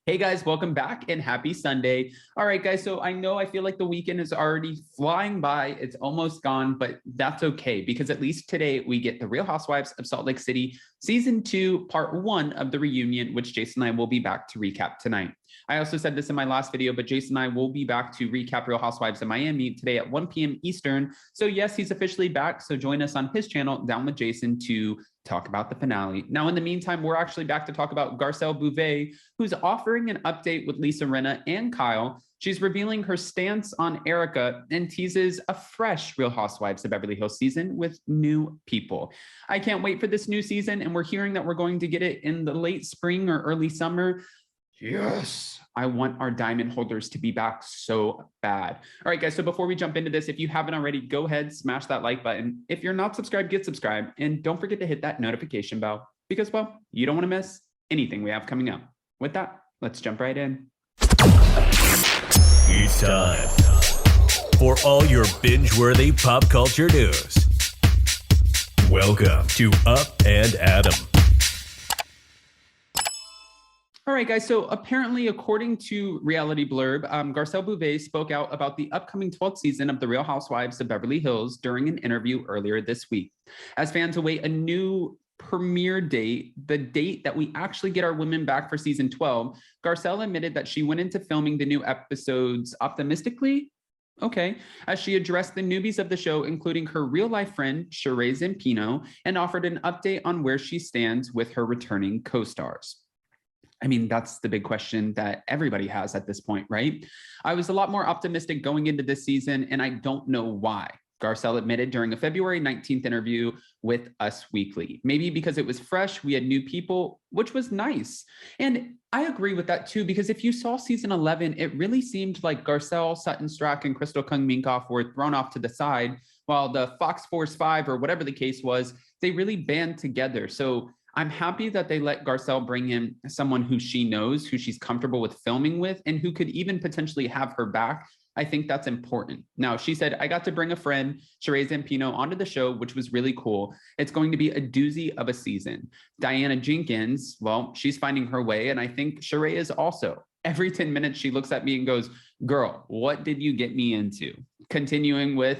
Hey guys, welcome back and happy Sunday. All right, guys, so I feel like the weekend is already flying by. It's almost gone, but that's okay because at least today we get the Real Housewives of Salt Lake City season 2, part 1 of the reunion, which Jason and I will be back to recap tonight. I also said this in my last video, but Jason and I will be back to recap Real Housewives of Miami today at 1 p.m. Eastern. So yes, he's officially back. So join us on his channel, Down with Jason, to talk about the finale. Now, in the meantime, we're actually back to talk about Garcelle Beauvais, who's offering an update with Lisa Rinna and Kyle. She's revealing her stance on Erika and teases a fresh Real Housewives of Beverly Hills season with new people. I can't wait for this new season, and we're hearing that we're going to get it in the late spring or early summer. Yes, I want our diamond holders to be back so bad. All right, guys, so before we jump into this, if you haven't already, go ahead, smash that like button. If you're not subscribed, get subscribed. And don't forget to hit that notification bell because, well, you don't want to miss anything we have coming up. With that, let's jump right in. It's time for all your binge-worthy pop culture news. Welcome to Up and Adam. All right, guys, so apparently, according to Reality Blurb, Garcelle Beauvais spoke out about the upcoming 12th season of The Real Housewives of Beverly Hills during an interview earlier this week. As fans await a new premiere date, the date that we actually get our women back for season 12, Garcelle admitted that she went into filming the new episodes optimistically, as she addressed the newbies of the show, including her real-life friend, Sheree Zampino, and offered an update on where she stands with her returning co-stars. I mean, that's the big question that everybody has at this point, right? I was a lot more optimistic going into this season, and I don't know why, Garcelle admitted during a February 19th interview with Us Weekly. Maybe because it was fresh, we had new people, which was nice. And I agree with that too, because if you saw season 11, it really seemed like Garcelle, Sutton Strack, and Crystal Kung Minkoff were thrown off to the side, while the Fox Force 5, or whatever the case was, they really band together. So I'm happy that they let Garcelle bring in someone who she knows, who she's comfortable with filming with, and who could even potentially have her back. I think that's important. Now, she said, I got to bring a friend, Sheree Zampino, onto the show, which was really cool. It's going to be a doozy of a season. Diana Jenkins, well, she's finding her way, and I think Sheree is also. Every 10 minutes, she looks at me and goes, girl, what did you get me into? Continuing with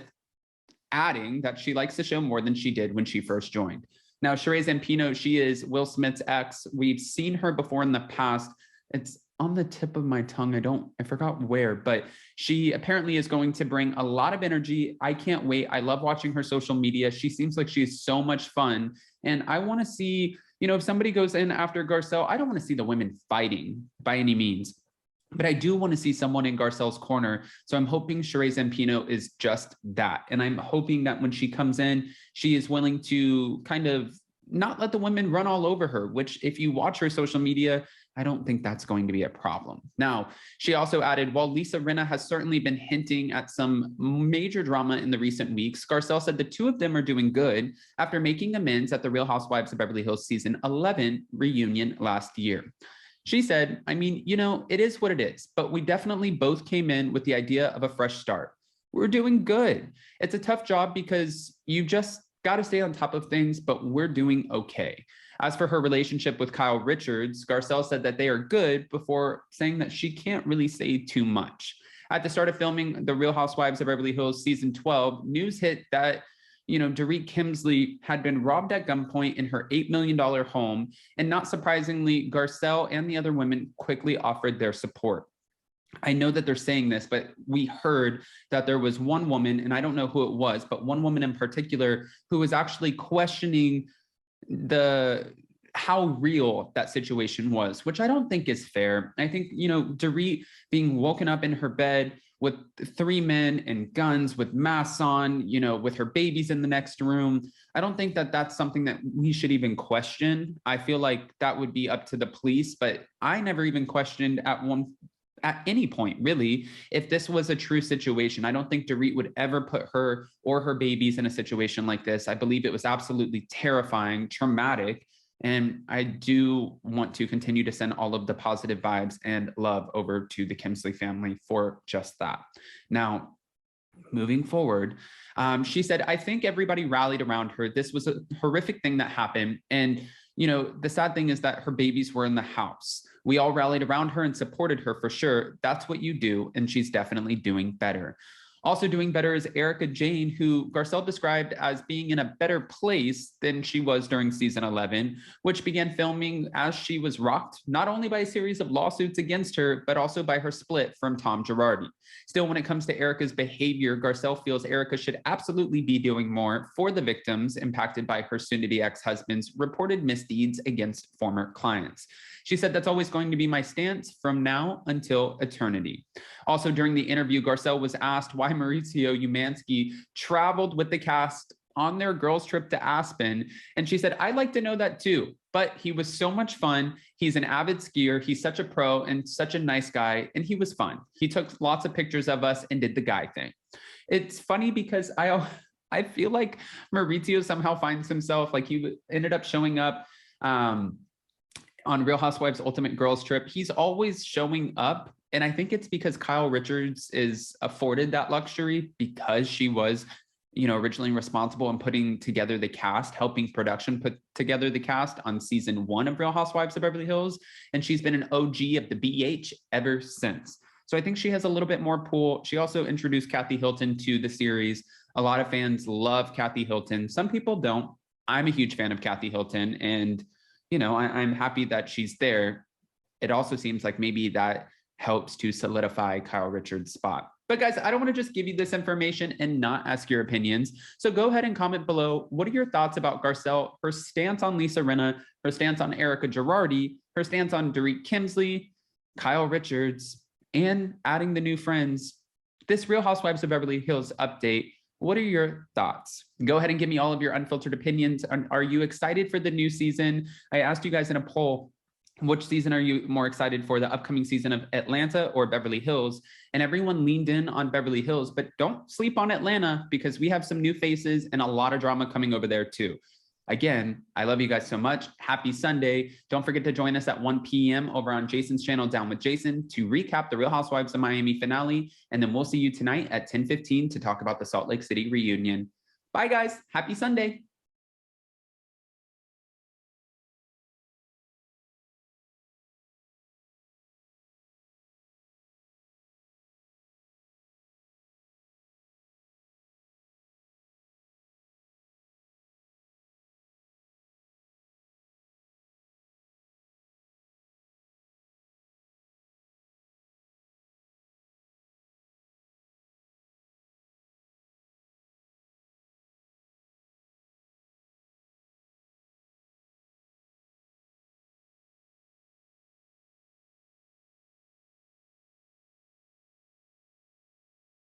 adding that she likes the show more than she did when she first joined. Now, Sheree Zampino, she is Will Smith's ex. We've seen her before in the past. It's on the tip of my tongue. I forgot where, but she apparently is going to bring a lot of energy. I can't wait. I love watching her social media. She seems like she's so much fun. And I want to see, if somebody goes in after Garcelle, I don't want to see the women fighting by any means. But I do want to see someone in Garcelle's corner. So I'm hoping Sheree Zampino is just that. And I'm hoping that when she comes in, she is willing to kind of not let the women run all over her, which if you watch her social media, I don't think that's going to be a problem. Now, she also added, while Lisa Rinna has certainly been hinting at some major drama in the recent weeks, Garcelle said the two of them are doing good after making amends at the Real Housewives of Beverly Hills season 11 reunion last year. She said, I mean, it is what it is, but we definitely both came in with the idea of a fresh start. We're doing good. It's a tough job because you just got to stay on top of things, but we're doing okay. As for her relationship with Kyle Richards, Garcelle said that they are good before saying that she can't really say too much. At the start of filming The Real Housewives of Beverly Hills season 12, news hit that Dorit Kemsley had been robbed at gunpoint in her $8 million home. And not surprisingly, Garcelle and the other women quickly offered their support. I know that they're saying this, but we heard that there was one woman, and I don't know who it was, but one woman in particular who was actually questioning how real that situation was, which I don't think is fair. I think, Dorit being woken up in her bed with 3 men and guns with masks on, with her babies in the next room. I don't think that that's something that we should even question. I feel like that would be up to the police, but I never even questioned at any point, really, if this was a true situation. I don't think Dorit would ever put her or her babies in a situation like this. I believe it was absolutely terrifying, traumatic, and I do want to continue to send all of the positive vibes and love over to the Kemsley family for just that. Now, moving forward, she said, I think everybody rallied around her. This was a horrific thing that happened. And, the sad thing is that her babies were in the house. We all rallied around her and supported her for sure. That's what you do, and she's definitely doing better. Also doing better is Erika Jayne, who Garcelle described as being in a better place than she was during season 11, which began filming as she was rocked not only by a series of lawsuits against her, but also by her split from Tom Girardi. Still, when it comes to Erika's behavior, Garcelle feels Erika should absolutely be doing more for the victims impacted by her soon-to-be ex-husband's reported misdeeds against former clients. She said, "That's always going to be my stance from now until eternity." Also, during the interview, Garcelle was asked why Mauricio Umansky traveled with the cast on their girls' trip to Aspen. And she said, "I'd like to know that too, but he was so much fun. He's an avid skier. He's such a pro and such a nice guy. And he was fun. He took lots of pictures of us and did the guy thing." It's funny because I feel like Mauricio somehow finds himself, like he ended up showing up on Real Housewives Ultimate Girls Trip. He's always showing up. And I think it's because Kyle Richards is afforded that luxury because she was, originally responsible in putting together the cast, helping production put together the cast on season 1 of Real Housewives of Beverly Hills. And she's been an OG of the BH ever since. So I think she has a little bit more pull. She also introduced Kathy Hilton to the series. A lot of fans love Kathy Hilton. Some people don't. I'm a huge fan of Kathy Hilton, and I'm happy that she's there. It also seems like maybe that helps to solidify Kyle Richards' spot. But guys, I don't want to just give you this information and not ask your opinions. So go ahead and comment below. What are your thoughts about Garcelle, her stance on Lisa Rinna, her stance on Erika Girardi, her stance on Dorit Kemsley, Kyle Richards, and adding the new friends? This Real Housewives of Beverly Hills update, what are your thoughts? Go ahead and give me all of your unfiltered opinions. Are you excited for the new season? I asked you guys in a poll, which season are you more excited for, the upcoming season of Atlanta or Beverly Hills? And everyone leaned in on Beverly Hills, but don't sleep on Atlanta because we have some new faces and a lot of drama coming over there too. Again, I love you guys so much. Happy Sunday. Don't forget to join us at 1 p.m. over on Jason's channel, Down with Jason, to recap the Real Housewives of Miami finale. And then we'll see you tonight at 10:15 to talk about the Salt Lake City reunion. Bye guys. Happy Sunday.